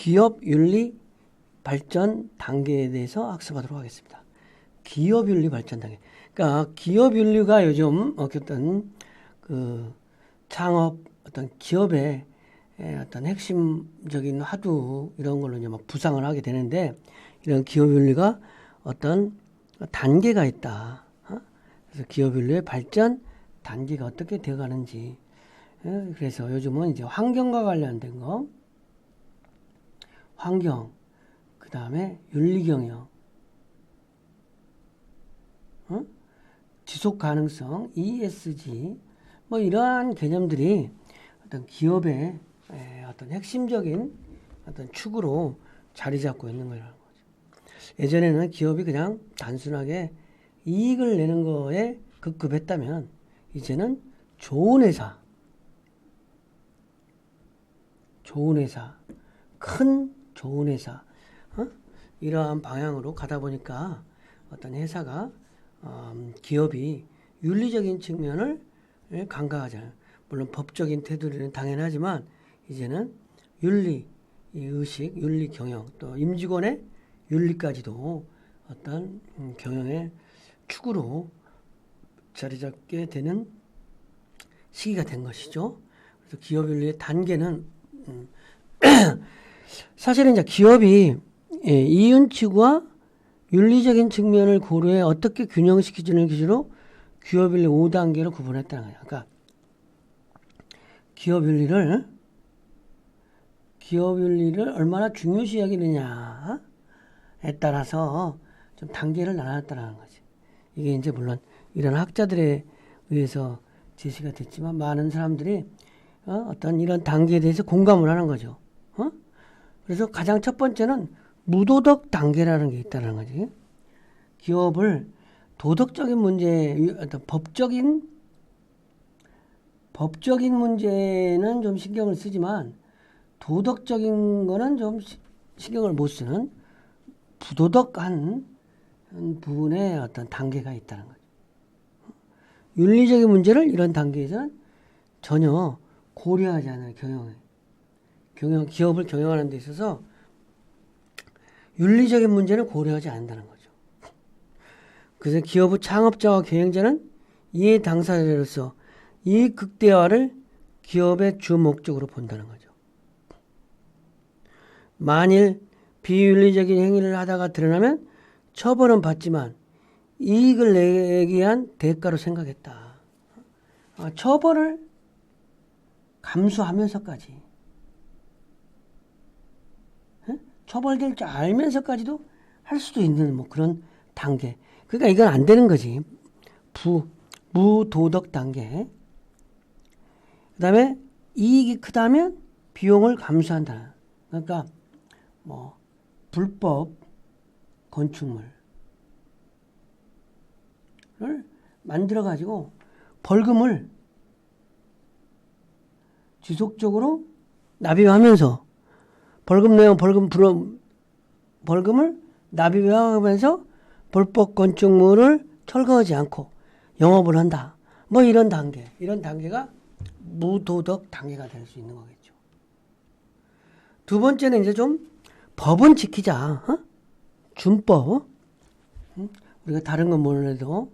기업 윤리 발전 단계에 대해서 학습하도록 하겠습니다. 기업 윤리 발전 단계. 그러니까 기업 윤리가 요즘 어떤 그 창업 어떤 기업의 어떤 핵심적인 화두 이런 걸로 이제 막 부상을 하게 되는데, 이런 기업 윤리가 어떤 단계가 있다. 그래서 기업 윤리의 발전 단계가 어떻게 되어가는지. 그래서 요즘은 이제 환경과 관련된 거, 환경, 그 다음에 윤리 경영, 지속 가능성, ESG, 뭐 이러한 개념들이 어떤 기업의 어떤 핵심적인 어떤 축으로 자리 잡고 있는 거라는 거죠. 예전에는 기업이 그냥 단순하게 이익을 내는 거에 급급했다면, 이제는 좋은 회사, 큰 좋은 회사, 이러한 방향으로 가다 보니까 어떤 회사가 기업이 윤리적인 측면을 강화하잖아요. 물론 법적인 테두리는 당연하지만 이제는 윤리, 의식, 윤리 경영, 또 임직원의 윤리까지도 어떤 경영의 축으로 자리 잡게 되는 시기가 된 것이죠. 그래서 기업 윤리의 단계는 사실은 이제 기업이 이윤치와 윤리적인 측면을 고려해 어떻게 균형시키지는 기준으로 기업 윤리 5단계로 구분했다는 거예요. 그러니까 기업 윤리를 얼마나 중요시 여기느냐에 따라서 좀 단계를 나눴다는 거지. 이게 이제 물론 이런 학자들에 의해서 제시가 됐지만, 많은 사람들이 어떤 이런 단계에 대해서 공감을 하는 거죠. 그래서 가장 첫 번째는 무도덕 단계라는 게 있다는 거지. 기업을 도덕적인 문제, 어떤 법적인 문제는 좀 신경을 쓰지만 도덕적인 거는 좀 신경을 못 쓰는 부도덕한 부분의 어떤 단계가 있다는 거죠. 윤리적인 문제를 이런 단계에서는 전혀 고려하지 않아요. 기업을 경영하는 데 있어서 윤리적인 문제는 고려하지 않는다는 거죠. 그래서 기업의 창업자와 경영자는 이해 당사자로서 이익 극대화를 기업의 주 목적으로 본다는 거죠. 만일 비윤리적인 행위를 하다가 드러나면 처벌은 받지만 이익을 내기 위한 대가로 생각했다. 처벌을 감수하면서까지, 처벌될 줄 알면서까지도 할 수도 있는 뭐 그런 단계. 그러니까 이건 안 되는 거지. 무도덕 단계. 그 다음에 이익이 크다면 비용을 감수한다. 그러니까 뭐 불법 건축물을 만들어 가지고 벌금을 지속적으로 납입하면서 벌금을 납입하면서 불법 건축물을 철거하지 않고 영업을 한다. 뭐 이런 단계가 무도덕 단계가 될 수 있는 거겠죠. 두 번째는 이제 좀 법은 지키자. 준법. 우리가 다른 건 몰라도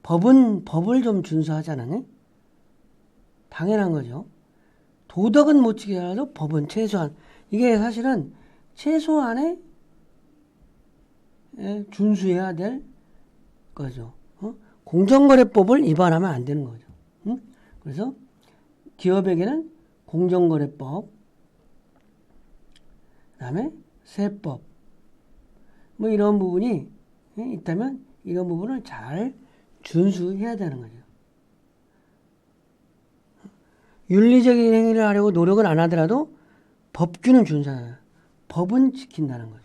법을 좀 준수하자는, 당연한 거죠. 도덕은 못 지키더라도 법은 최소한, 이게 사실은 최소한의 준수해야 될 거죠. 공정거래법을 위반하면 안 되는 거죠. 그래서 기업에게는 공정거래법, 그 다음에 세법, 뭐 이런 부분이 있다면 이런 부분을 잘 준수해야 되는 거죠. 윤리적인 행위를 하려고 노력을 안 하더라도 법규는 준수하는, 법은 지킨다는 거죠.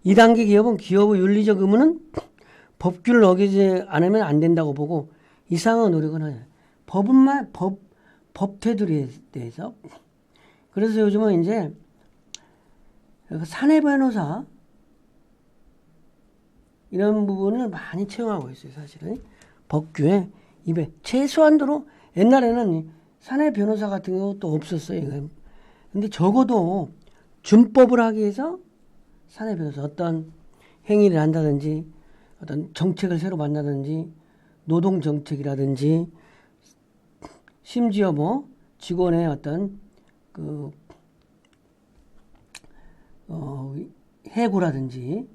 2단계 기업은 기업의 윤리적 의무는 법규를 어기지 않으면 안 된다고 보고 이상한 노력은 하죠. 법 테두리에 대해서. 그래서 요즘은 이제 사내 변호사 이런 부분을 많이 채용하고 있어요. 사실은 법규에 입에 최소한도로 옛날에는 사내 변호사 같은 경우도 없었어요. 근데 적어도 준법을 하기 위해서 사내 변호사 어떤 행위를 한다든지 어떤 정책을 새로 만나든지 노동 정책이라든지 심지어 뭐 직원의 어떤 그 해고라든지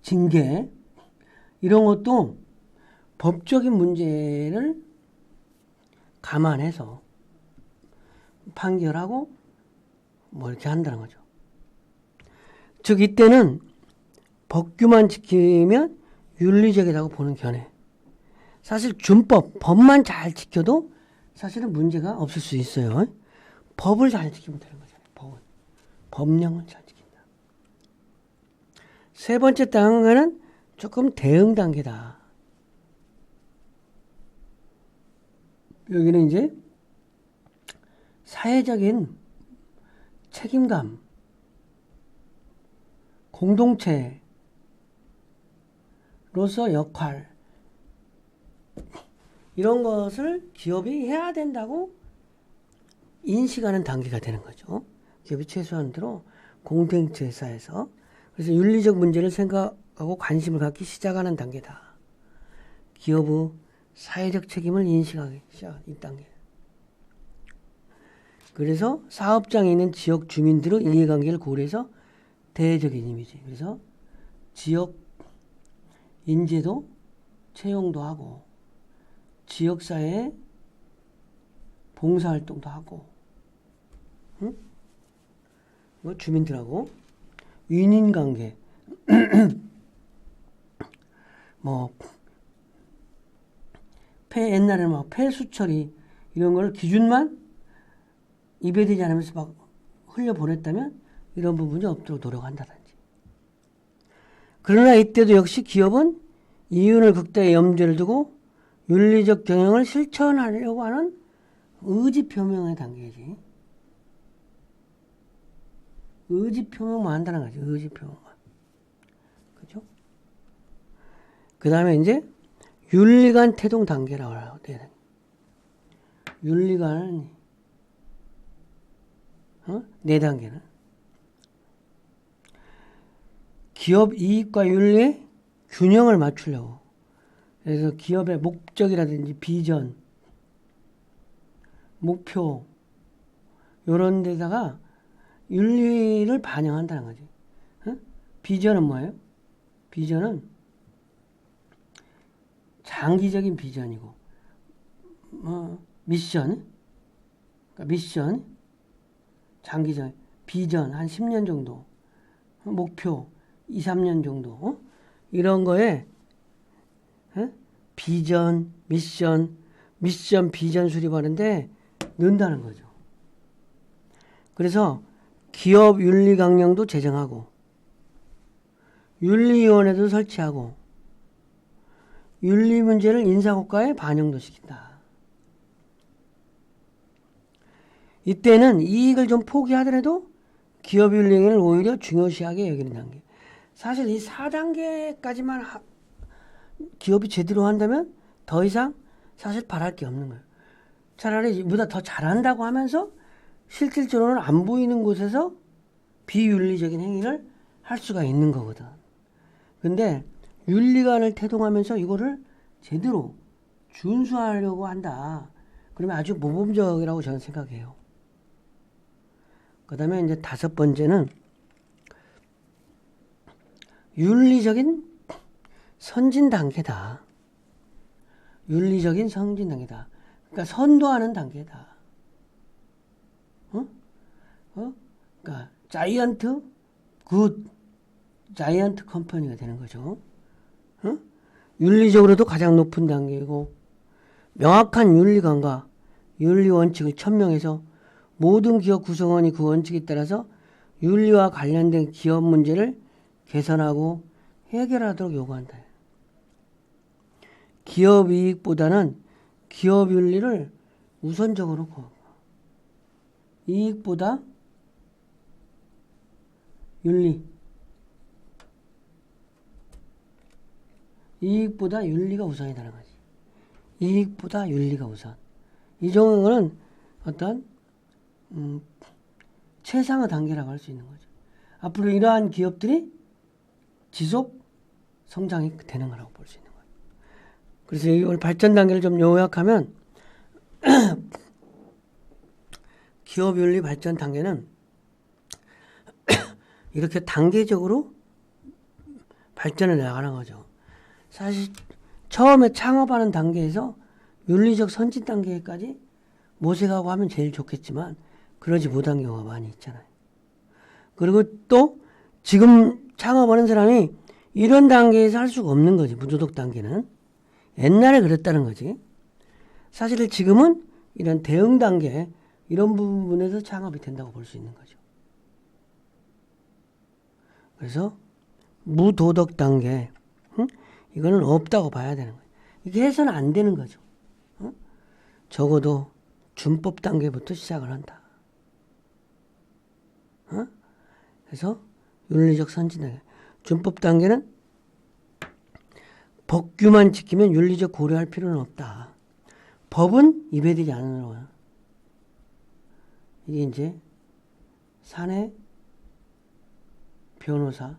징계 이런 것도 법적인 문제를 감안해서 판결하고 뭐 이렇게 한다는 거죠. 즉 이때는 법규만 지키면 윤리적이라고 보는 견해. 사실 준법, 법만 잘 지켜도 사실은 문제가 없을 수 있어요. 법을 잘 지키면 되는 거잖아요. 법은. 법령을 잘 지킨다. 세 번째 단계는 조금 대응 단계다. 여기는 이제 사회적인 책임감, 공동체로서 역할 이런 것을 기업이 해야 된다고 인식하는 단계가 되는 거죠. 기업이 최소한으로 공동체 회사에서 그래서 윤리적 문제를 생각하고 관심을 갖기 시작하는 단계다. 기업의 사회적 책임을 인식하기 시작하는 이 단계. 그래서 사업장에 있는 지역 주민들의 이해관계를 고려해서 대외적인 이미지. 그래서 지역 인재도 채용도 하고 지역사회에 봉사활동도 하고 응? 뭐 주민들하고 윈윈관계 뭐 옛날에는 막 폐수 처리 이런 걸 기준만 입에되지 않으면서 막 흘려보냈다면 이런 부분이 없도록 노력한다든지. 그러나 이때도 역시 기업은 이윤을 극대화의 염두를 두고 윤리적 경영을 실천하려고 하는 의지 표명의 단계지. 의지 표명만 한다는 거지. 의지 표명만. 그죠? 그 다음에 이제 윤리관 태동 단계라고 돼야 돼. 윤리관 네 단계는 기업 이익과 윤리의 균형을 맞추려고. 그래서 기업의 목적이라든지 비전, 목표 이런 데다가 윤리를 반영한다는 거지. 비전은 뭐예요? 비전은 장기적인 비전이고 미션, 그러니까 미션 장기적 비전 한 10년 정도, 목표 2, 3년 정도 이런 거에 비전, 미션, 비전 수립하는데 넣는다는 거죠. 그래서 기업 윤리 강령도 제정하고 윤리위원회도 설치하고 윤리 문제를 인사고과에 반영도 시킨다. 이때는 이익을 좀 포기하더라도 기업 윤리를 오히려 중요시하게 여기는 단계. 사실 이 4단계까지만 기업이 제대로 한다면 더 이상 사실 바랄 게 없는 거예요. 차라리 이보다 더 잘한다고 하면서 실질적으로는 안 보이는 곳에서 비윤리적인 행위를 할 수가 있는 거거든. 근데 윤리관을 태동하면서 이거를 제대로 준수하려고 한다. 그러면 아주 모범적이라고 저는 생각해요. 그 다음에 이제 5번째는 윤리적인 선진 단계다. 윤리적인 선진 단계다. 그러니까 선도하는 단계다. 그러니까 자이언트 컴퍼니가 되는 거죠. 윤리적으로도 가장 높은 단계이고 명확한 윤리관과 윤리 원칙을 천명해서 모든 기업 구성원이 그 원칙에 따라서 윤리와 관련된 기업 문제를 개선하고 해결하도록 요구한다. 기업 이익보다는 기업 윤리를 우선적으로 이익보다 윤리 이익보다 윤리가 우선이라는 거지. 이익보다 윤리가 우선. 이 정도는 어떤 최상의 단계라고 할 수 있는 거죠. 앞으로 이러한 기업들이 지속 성장이 되는 거라고 볼 수 있는 거예요. 그래서 이걸 발전 단계를 좀 요약하면 기업윤리 발전 단계는 이렇게 단계적으로 발전을 나가는 거죠. 사실 처음에 창업하는 단계에서 윤리적 선진 단계까지 모색하고 하면 제일 좋겠지만 그러지 못한 경우가 많이 있잖아요. 그리고 또 지금 창업하는 사람이 이런 단계에서 할 수가 없는 거지. 무도덕 단계는. 옛날에 그랬다는 거지. 사실 지금은 이런 대응 단계 이런 부분에서 창업이 된다고 볼 수 있는 거죠. 그래서 무도덕 단계 이거는 없다고 봐야 되는 거예요. 이게 해서는 안 되는 거죠. 적어도 준법 단계부터 시작을 한다. 그래서 윤리적 선진 단계. 준법 단계는 법규만 지키면 윤리적 고려할 필요는 없다. 법은 위배되지 않으려고. 이게 이제 사내 변호사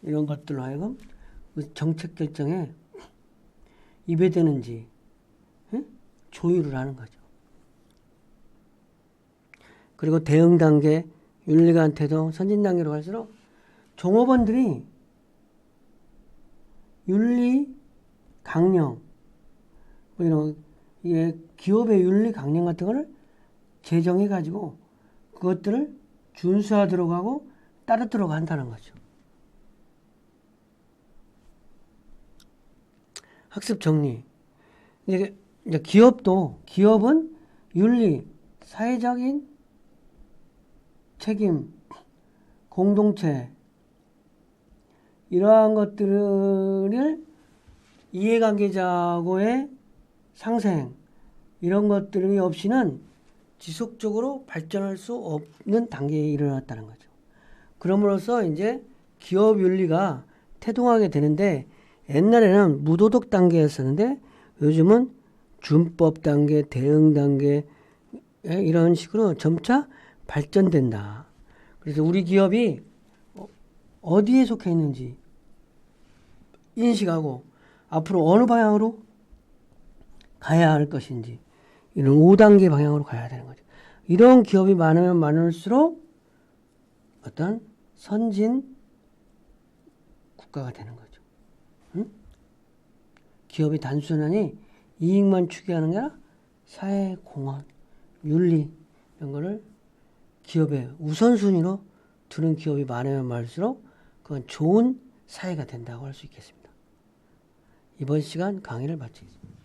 이런 것들로 하여금 정책 결정에 위배되는지 조율을 하는 거죠. 그리고 대응 단계, 윤리관 태도, 선진 단계로 갈수록 종업원들이 윤리 강령, 이런 기업의 윤리 강령 같은 거를 제정해 가지고 그것들을 준수하도록 하고 따르도록 한다는 거죠. 학습 정리. 이제 기업은 윤리, 사회적인 책임, 공동체 이러한 것들을 이해관계자하고의 상생 이런 것들이 없이는 지속적으로 발전할 수 없는 단계에 일어났다는 거죠. 그럼으로써 이제 기업 윤리가 태동하게 되는데 옛날에는 무도덕 단계였었는데 요즘은 준법 단계, 대응 단계 이런 식으로 점차 발전된다. 그래서 우리 기업이 어디에 속해 있는지 인식하고 앞으로 어느 방향으로 가야 할 것인지 이런 5단계 방향으로 가야 되는 거죠. 이런 기업이 많으면 많을수록 어떤 선진 국가가 되는 거죠. 응? 기업이 단순하니 이익만 추구하는 게 아니라 사회, 공헌, 윤리 이런 거를 기업의 우선순위로 두는 기업이 많으면 많을수록 그건 좋은 사회가 된다고 할 수 있겠습니다. 이번 시간 강의를 마치겠습니다.